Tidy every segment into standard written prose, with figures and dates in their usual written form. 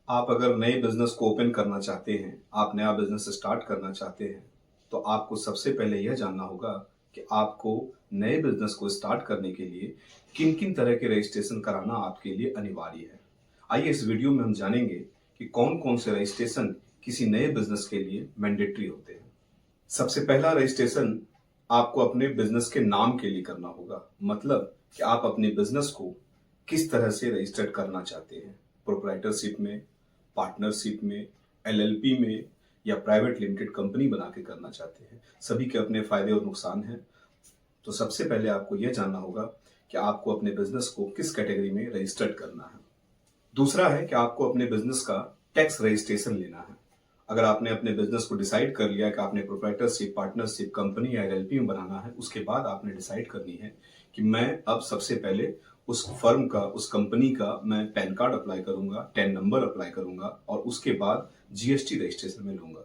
आप अगर नए बिजनेस को ओपन करना चाहते हैं, आप नया बिजनेस स्टार्ट करना चाहते हैं, तो आपको सबसे पहले यह जानना होगा कि आपको नए बिजनेस को स्टार्ट करने के लिए किन-किन तरह के रजिस्ट्रेशन कराना आपके लिए अनिवार्य है। आइए इस वीडियो में हम जानेंगे कि कौन-कौन से रजिस्ट्रेशन किसी नए बिजनेस के लिए मैंडेटरी होते हैं। सबसे पहला रजिस्ट्रेशन आपको अपने बिजनेस के नाम के लिए करना होगा। मतलब कि आप अपने बिजनेस को किस तरह से रजिस्टर्ड करना चाहते हैं। प्रोप्राइटरशिप में, पार्टनरशिप में, एलएलपी में या प्राइवेट लिमिटेड कंपनी बना के करना चाहते हैं। सभी के अपने फायदे और नुकसान हैं। तो सबसे पहले आपको यह जानना होगा कि आपको अपने बिजनेस को किस कैटेगरी में रजिस्टर्ड करना है। दूसरा है कि आपको अपने बिजनेस का टैक्स रजिस्ट्रेशन लेना है। अगर आपने अपने बिजनेस को डिसाइड कर लिया कि आपने प्रोप्राइटरशिप, पार्टनरशिप, कंपनी या एलएलपी में बनाना है, उसके बाद आपने डिसाइड करनी है कि मैं अब सबसे पहले उस फर्म का, उस कंपनी का मैं पैन कार्ड अप्लाई करूंगा, टैन नंबर अप्लाई करूंगा और उसके बाद जीएसटी रजिस्ट्रेशन में लूंगा।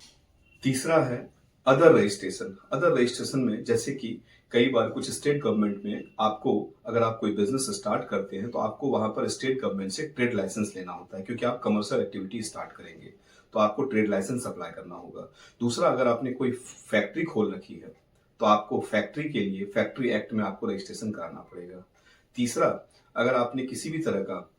तीसरा है अदर रजिस्ट्रेशन। अदर रजिस्ट्रेशन में जैसे कि कई बार कुछ स्टेट गवर्नमेंट में आपको, अगर आप कोई बिजनेस स्टार्ट करते हैं तो आपको वहां पर स्टेट गवर्नमेंट से ट्रेड लाइसेंस लेना होता है, क्योंकि आप कमर्शियल एक्टिविटी स्टार्ट करेंगे तो आपको ट्रेड लाइसेंस अप्लाई करना होगा। दूसरा, अगर आपने कोई फैक्ट्री खोल रखी है तो आपको फैक्ट्री के लिए फैक्ट्री एक्ट में आपको रजिस्ट्रेशन कराना पड़ेगा। तीसरा, अगर आपने किसी भी तरह का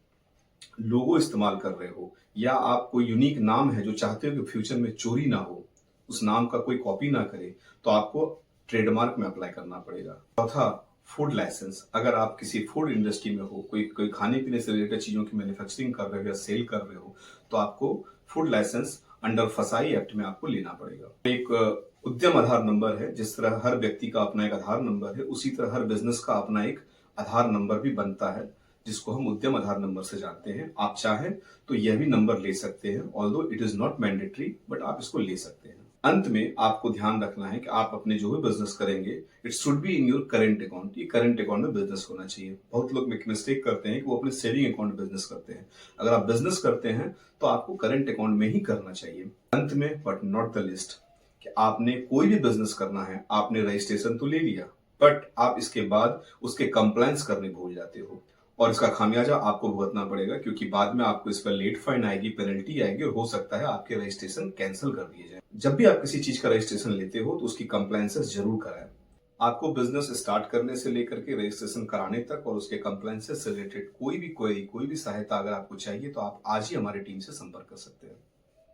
लोगो इस्तेमाल कर रहे हो या आप कोई यूनिक नाम है जो चाहते हो कि फ्यूचर में चोरी ना हो, उस नाम का कोई कॉपी ना करे, तो आपको ट्रेडमार्क में अप्लाई करना पड़ेगा। चौथा, फूड लाइसेंस। अगर आप किसी फूड इंडस्ट्री में हो, कोई कोई खाने पीने से रिलेटेड चीजों की मैन्युफैक्चरिंग कर रहे हो या सेल कर रहे हो, तो आपको फूड लाइसेंस अंडर फसाई एक्ट में आपको लेना पड़ेगा। एक उद्यम आधार नंबर है। जिस तरह हर व्यक्ति का अपना एक आधार नंबर है, उसी तरह हर बिजनेस का अपना एक आधार नंबर भी बनता है, जिसको हम उद्यम आधार नंबर से जानते हैं। आप चाहें तो यह भी नंबर ले सकते हैं, although it is not mandatory, but आप इसको ले सकते हैं। अंत में आपको ध्यान रखना है कि आप अपने जो भी बिजनेस करेंगे, it should be in your current account. ये करेंट अकाउंट में बिजनेस होना चाहिए। बहुत लोग मिस्टेक करते हैं कि वो अपने सेविंग अकाउंट में बिजनेस करते हैं। अगर आप बिजनेस करते हैं तो आपको करेंट अकाउंट में ही करना चाहिए। अंत में बट नॉट द लिस्ट, कि आपने कोई भी बिजनेस करना है, आपने रजिस्ट्रेशन तो ले लिया, बट आप इसके बाद उसके कंप्लायंस करने भूल जाते हो और इसका खामियाजा आपको भुगतना पड़ेगा, क्योंकि बाद में आपको इस पर लेट फाइन आएगी, पेनल्टी आएगी और हो सकता है आपके रजिस्ट्रेशन कैंसिल कर दिए जाए। जब भी आप किसी चीज का रजिस्ट्रेशन लेते हो तो उसकी कंप्लायंसेस जरूर कराएं। आपको बिजनेस स्टार्ट करने से लेकर के रजिस्ट्रेशन कराने तक और उसके कंप्लायंसेस से रिलेटेड कोई भी क्वेरी, कोई भी सहायता अगर आपको चाहिए तो आप आज ही हमारी टीम से संपर्क कर सकते हैं।